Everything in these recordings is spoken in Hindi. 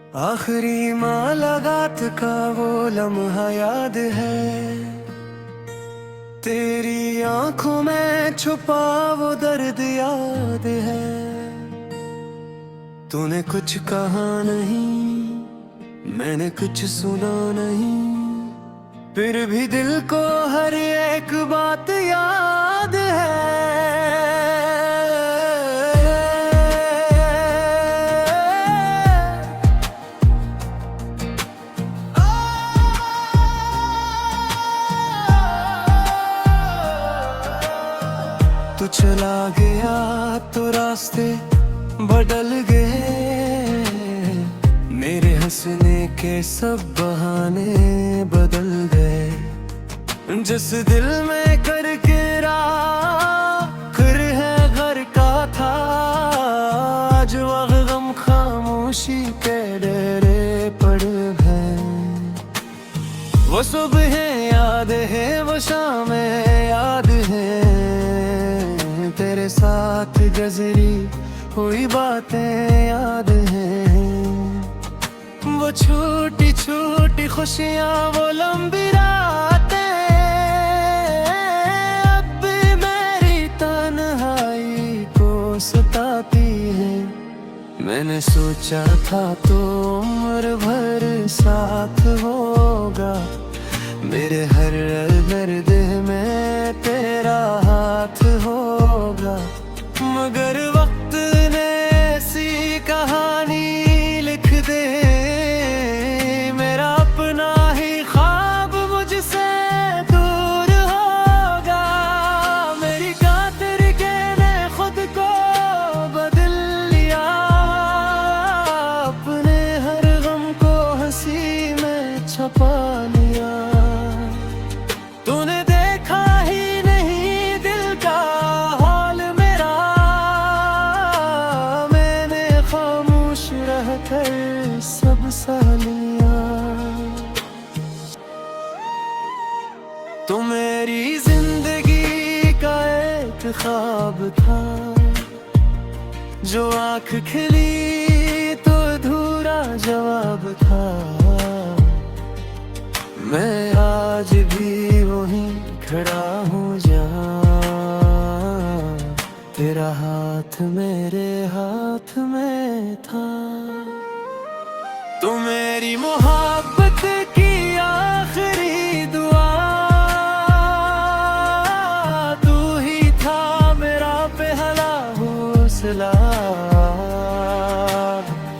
आखिरी मुलाकात का वो लम्हा याद है, तेरी आंखों में छुपा वो दर्द याद है। तूने कुछ कहा नहीं, मैंने कुछ सुना नहीं, फिर भी दिल को हर एक बात याद है। तू चला गया तो रास्ते बदल गए, मेरे हंसने के सब बहाने बदल गए। जिस दिल में करके आखिर है घर का था, आज वह गम खामोशी के डेरे पड़ गए। वो सुबह याद है, वो शामें याद है, तेरे साथ गुज़री हुई बातें याद हैं। वो छोटी छोटी खुशियाँ, वो लंबी रातें, अब भी मेरी तन्हाई को सताती है। मैंने सोचा था तो उम्र भर साथ होगा, मेरे हर दर्द में तेरा हाथ होगा। मगर वक्त ने ऐसी कहानी लिख दे, मेरा अपना ही ख्वाब मुझसे दूर होगा। मेरी खातिर के ने खुद को बदल लिया, अपने हर गम को हंसी में छुपा लिया। तूने देखा ही नहीं दिल का हाल मेरा, मैंने खामोश रहकर सब सह लिया। तो मेरी जिंदगी का एक ख्वाब था, जो आँख खिली तो अधूरा जवाब था। मैं आज भी वहीं खड़ा हूँ जहाँ तेरा हाथ मेरे हाथ में था। तू मेरी मोहब्बत की आखिरी दुआ, तू ही था मेरा पहला हौसला।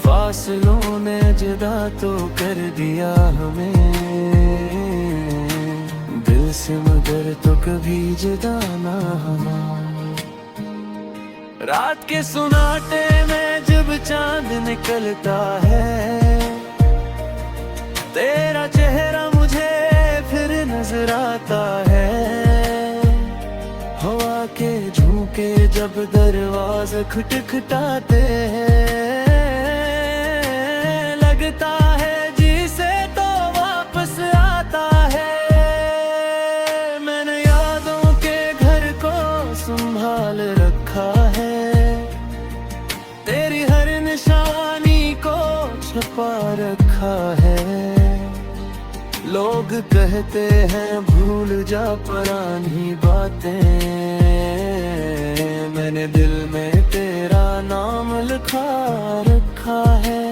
फासलों ने जुदा तो कर दिया हमें दिल से, मगर तो कभी जुदा ना होना। रात के सुनाटे में जब चांद निकलता है, तेरा चेहरा मुझे फिर नजर आता है। हवा के झोंके जब दरवाजे खटखटाते हैं, लगता है जिसे तो वापस आता है। मैंने यादों के घर को संभाल रखा है, तेरी हर निशानी को छुपा रखा है। लोग कहते हैं भूल जा पुरानी बातें, मैंने दिल में तेरा नाम लिखा रखा है।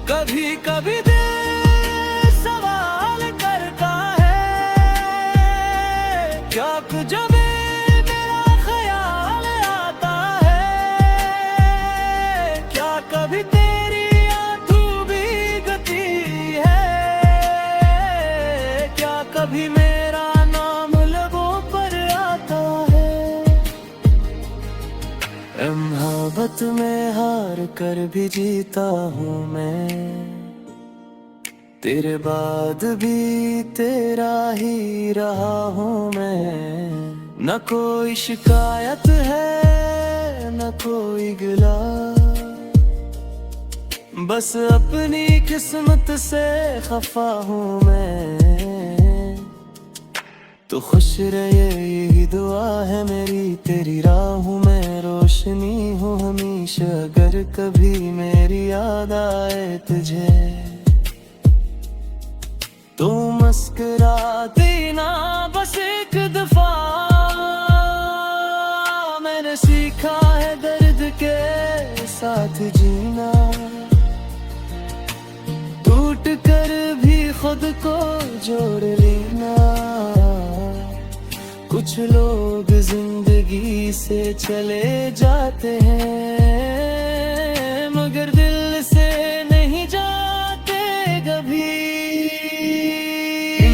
कभी कभी दिल सवाल करता है, क्या कुछ भी मेरा ख्याल आता है। क्या कभी तेरी आंखों भी गती है, क्या कभी मेरा नाम लबों पर आता है। मोहब्बत में हार कर भी जीता हूँ मैं, तेरे बाद भी तेरा ही रहा हूँ मैं। न कोई शिकायत है न कोई गिला, बस अपनी किस्मत से खफा हूँ मैं। तो खुश रहे यही दुआ है मेरी, तेरी राहों में रोशनी हो। हो हमेशा अगर कभी मेरी याद आए तुझे, तू मुस्कुरा देना बस एक दफा। मैंने सीखा है दर्द के साथ जीना, टूट कर भी खुद को जोड़ लेना। कुछ लोग जिंदगी से चले जाते हैं मगर दिल से नहीं जाते कभी।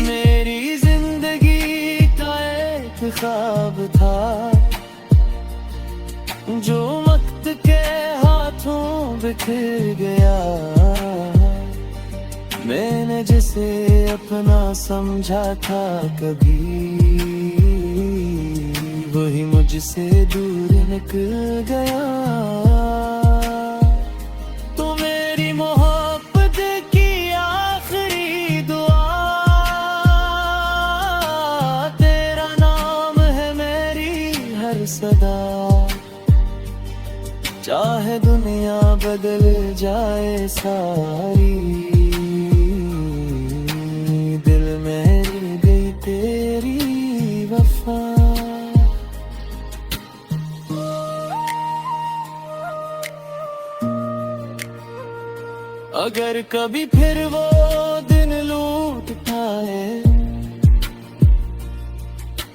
मेरी जिंदगी का एक ख्वाब था जो वक्त के हाथों बिखर गया। मैंने जिसे अपना समझा था कभी, वही मुझसे दूर निकल गया। तो मेरी मोहब्बत की आखिरी दुआ, तेरा नाम है मेरी हर सदा। चाहे दुनिया बदल जाए सारी, दिल में रह गई तेरी वफा। अगर कभी फिर वो दिन लौटता है,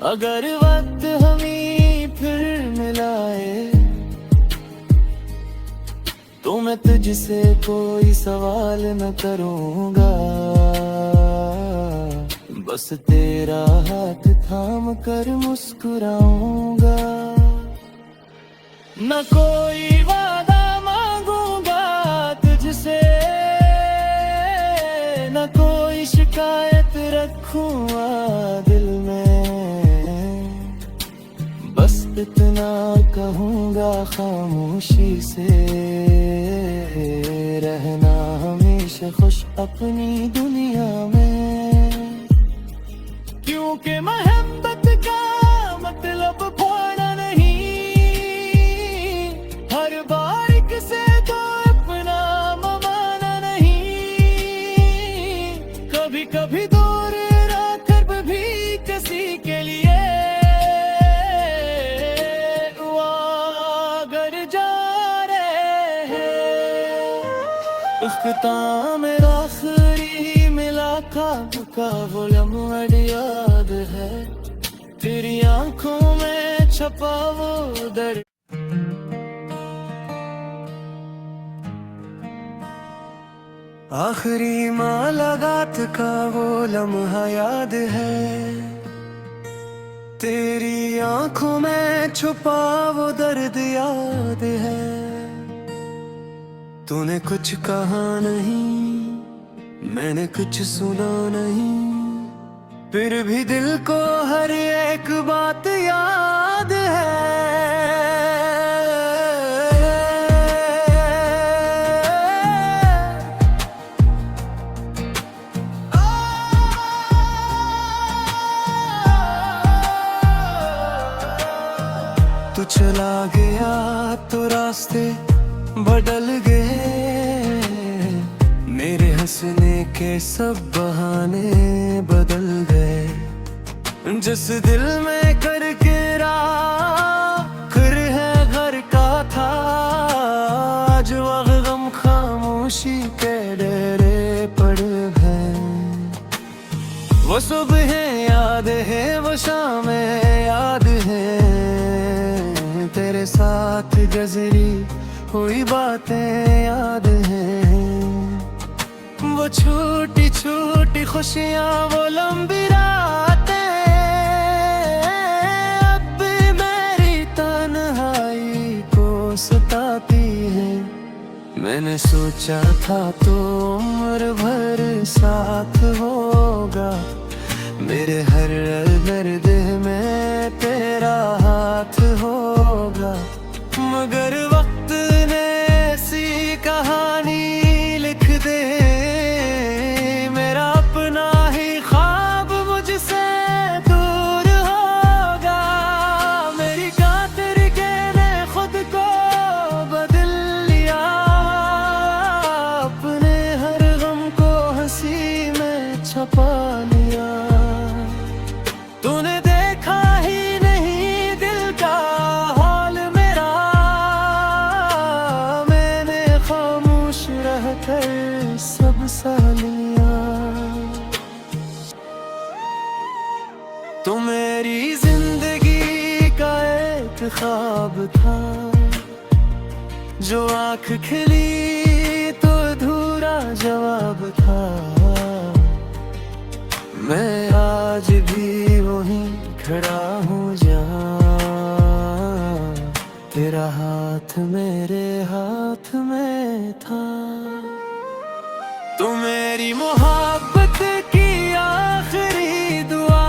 अगर वक्त हमें फिर मिलाए, तो मैं तुझसे कोई सवाल न करूंगा। बस तेरा हाथ थाम कर मुस्कुराऊंगा। न कोई वादा मांगूंगा तुझसे, न कोई शिकायत रखूंगा दिल में। बस इतना कहूंगा खामोशी से, रहना हमेशा खुश अपनी दुनिया में। क्योंकि मोहब्बत का मतलब खोना नहीं, हर बारिक से तो अपना ममाना नहीं। कभी कभी दूर रहकर भी किसी के लिए उख्ता मेरा आखिरी मुलाकात का वो लम्हा याद है, तेरी आंखों में छपा वो दर्द। आखिरी मुलाकात का वो लम्हा याद है, तेरी आंखों में छुपा वो दर्द याद है। तूने कुछ कहा नहीं, मैंने कुछ सुना नहीं, फिर भी दिल को हर एक बात याद है। तू चला गया तो रास्ते बदल गए, मेरे हंसने के सब बहाने बदल गए। जिस दिल में करके राखर है घर का था, आज वह गम खामोशी के डेरे पड़ गए। वो सुबह याद है, वो शामें याद है, तेरे साथ गुजरी हुई बातें याद हैं। वो छोटी छोटी खुशियाँ, वो लंबी रातें, अब भी मेरी तन्हाई को सताती है। मैंने सोचा था तो उम्र भर साथ होगा, मेरे हर दर्द में तेरा हाथ होगा। मगर वक्त ने ऐसी कहानी लिख दे, मेरा अपना ही ख्वाब मुझसे दूर होगा। मेरी खातिर के ने खुद को ख्वाब था, जो आँख खिली तो अधूरा जवाब था। मैं आज भी वहीं खड़ा हूँ जहाँ तेरा हाथ मेरे हाथ में था। तू मेरी मोहब्बत की आखिरी दुआ,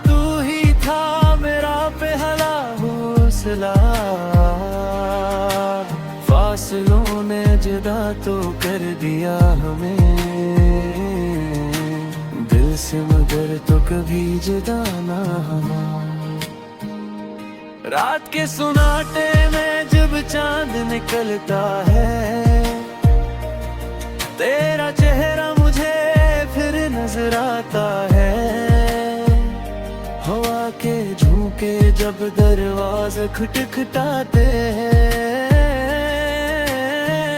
तू ही था मेरा पहला हौसला। फासलों ने जुदा तो कर दिया हमें दिल से, मगर तो कभी जुदा ना हुआ। रात के सुनाटे में जब चांद निकलता है, तेरा चेहरा मुझे फिर नजर आता है। हवा के झोंके जब दरवाजे खटखटाते हैं,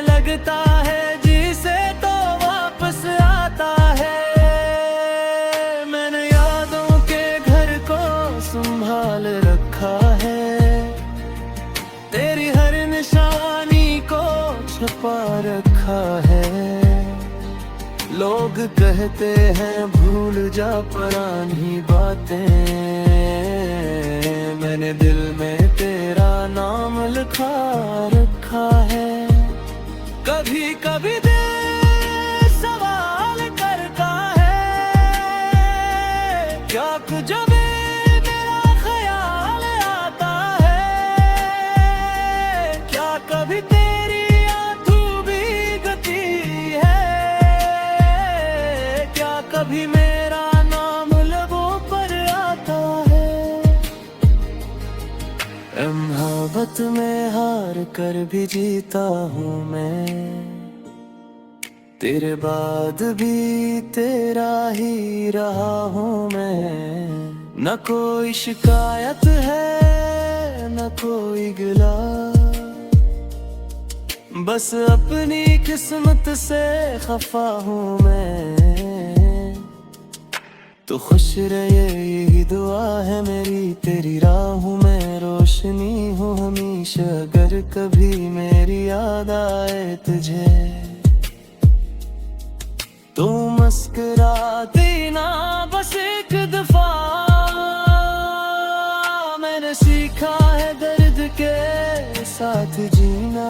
लगता है जिसे तो वापस आता है। मैंने यादों के घर को संभाल रखा है, तेरी हर निशानी को छुपा रखा है। लोग कहते हैं भूल जा पुरानी बातें, मैंने दिल में तेरा नाम लिखा रखा है। कभी कभी दिल सवाल करता है, क्या कुछ मेरा ख्याल आता है। क्या कभी तेरी आंखों भी गती है, क्या कभी मेरा नाम लबों पर आता है। मोहब्बत में हार कर भी जीता हूँ मैं, तेरे बाद भी तेरा ही रहा हूँ मैं। न कोई शिकायत है न कोई गिला, बस अपनी किस्मत से खफा हूँ मैं। तो खुश रहे यही दुआ है मेरी, तेरी राहों में रोशनी हो हमेशा। अगर कभी मेरी याद आए तुझे तो मुस्कुरा देना बस एक दफा। मैंने सीखा है दर्द के साथ जीना,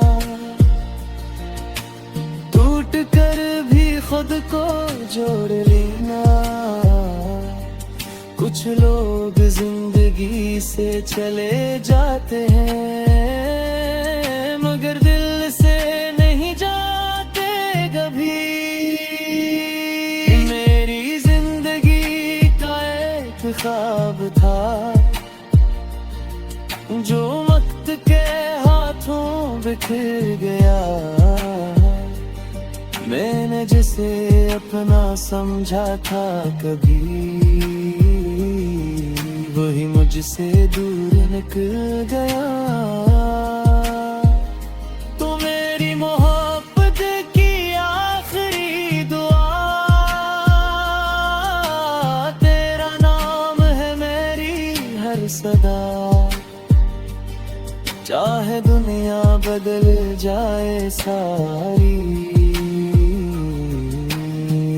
टूट कर भी खुद को जोड़ लेना। कुछ लोग जिंदगी से चले जाते हैं, मगर दिल से नहीं जाते कभी। मेरी जिंदगी का एक ख्वाब था, जो वक्त के हाथों बिखर गया। मैंने जिसे अपना समझा था कभी, वही मुझसे दूर निकल गया। तो मेरी मोहब्बत की आखिरी दुआ, तेरा नाम है मेरी हर सदा। चाहे दुनिया बदल जाए सारी,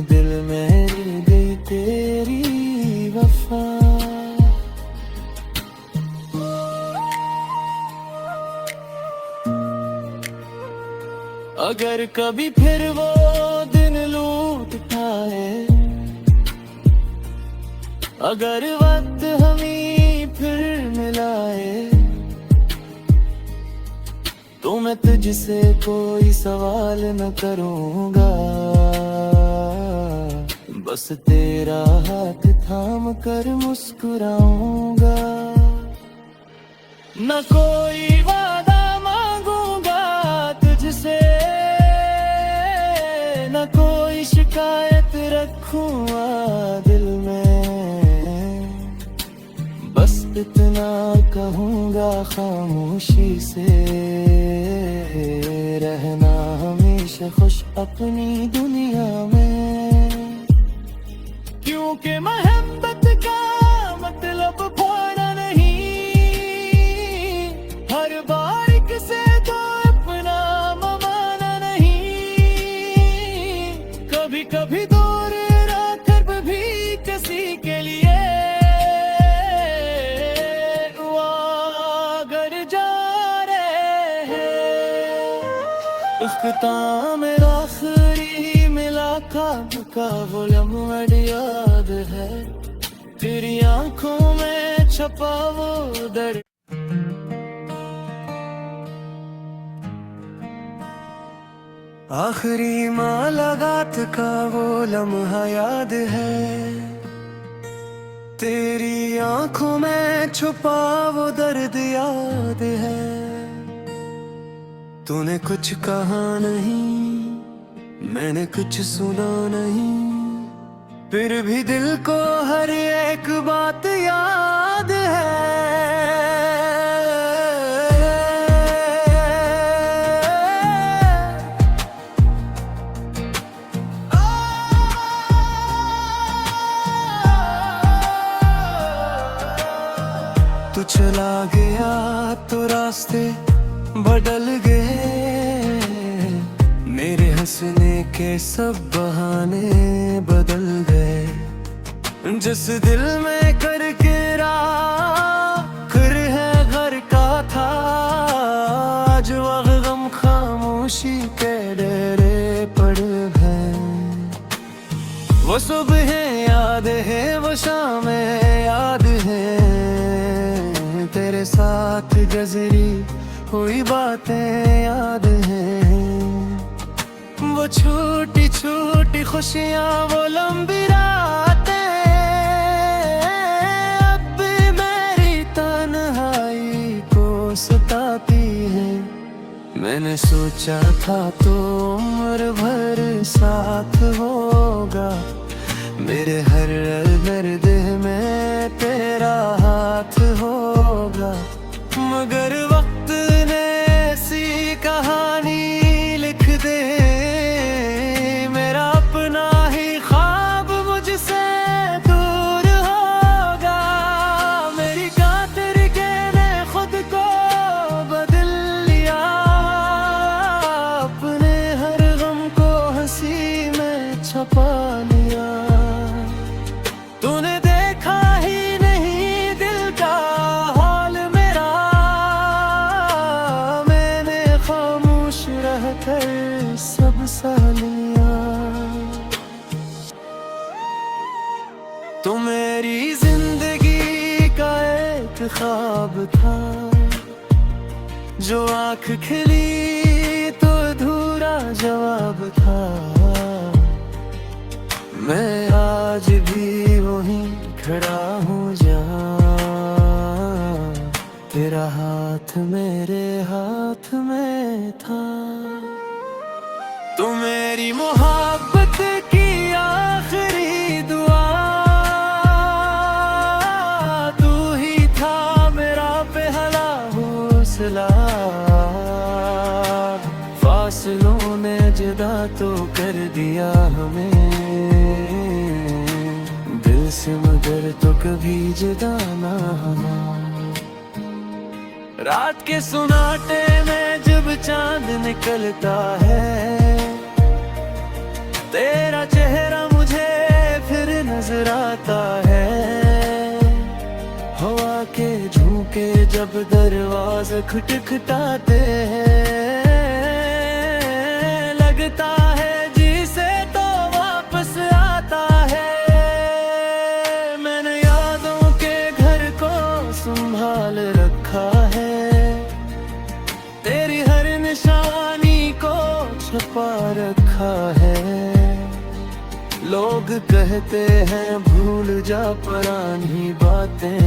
दिल में रह गई तेरी वफा। अगर कभी फिर वो दिन लौट आए, अगर वक्त हमें फिर मिलाए, तो मैं तुझसे कोई सवाल न करूंगा। बस तेरा हाथ थाम कर मुस्कुराऊंगा। न कोई वादा मांगूंगा तुझसे, न कोई शिकायत रखूंगा दिल में। बस इतना कहूंगा खामोशी से, रहना हमेशा खुश अपनी दुनिया में। क्योंकि मोहब्बत का मतलब पाना नहीं, अख्ताम मेरा आखिरी मुलाकात का वो लम्हा याद है, तेरी आंखों में छपा वो दर्द। आखिरी मुलाकात का वो लम्हा याद है, तेरी आंखों में छुपा वो दर्द याद है। तूने कुछ कहा नहीं, मैंने कुछ सुना नहीं, फिर भी दिल को हर एक बात याद है। तू चला गया तो रास्ते बदल गए, मेरे हंसने के सब बहाने बदल गए। जिस दिल में करके राखर है घर का था, आज वह गम खामोशी के डेरे पड़ गए। वो सुबह याद है, वो शामें याद है, तेरे साथ गुज़री हुई बातें याद हैं। वो छोटी छोटी खुशियाँ, वो लंबी रातें, अब भी मेरी तन्हाई को सताती हैं। मैंने सोचा था तो उम्र भर साथ होगा, मेरे हर दर्द में तेरा हाथ होगा। मगर वक्त ने ऐसी कहानी लिख दे, मेरा अपना ही ख्वाब मुझसे दूर होगा। मेरी खातिर के ने खुद को बदल लिया, अपने हर गम को हंसी में छुपा लिया। तूने देखा ही नहीं दिल का हाल मेरा, मैंने खामोश रहकर सब सह लिया। तो मेरी जिंदगी का एक ख्वाब था, जो आँख खिली तो अधूरा जवाब था। मैं आज भी वहीं खड़ा हूँ जहाँ तेरा हाथ मेरे हाथ में था। तो मेरी मोहब्बत की आखिरी दुआ, तू ही था मेरा पहला हौसला। फासलों ने जुदा तो कर दिया हमें दिल से, मगर तो कभी जुदा ना होना। रात के सुनाटे में जब चांद निकलता है, तेरा चेहरा मुझे फिर नजर आता है। हवा के झोंके जब दरवाजे खटखटाते हैं, लगता है जिसे तो वापस आता है। मैंने यादों के घर को संभाल रखा है, तेरी हर निशानी को छुपा रखा है। लोग कहते हैं भूल जा पुरानी बातें,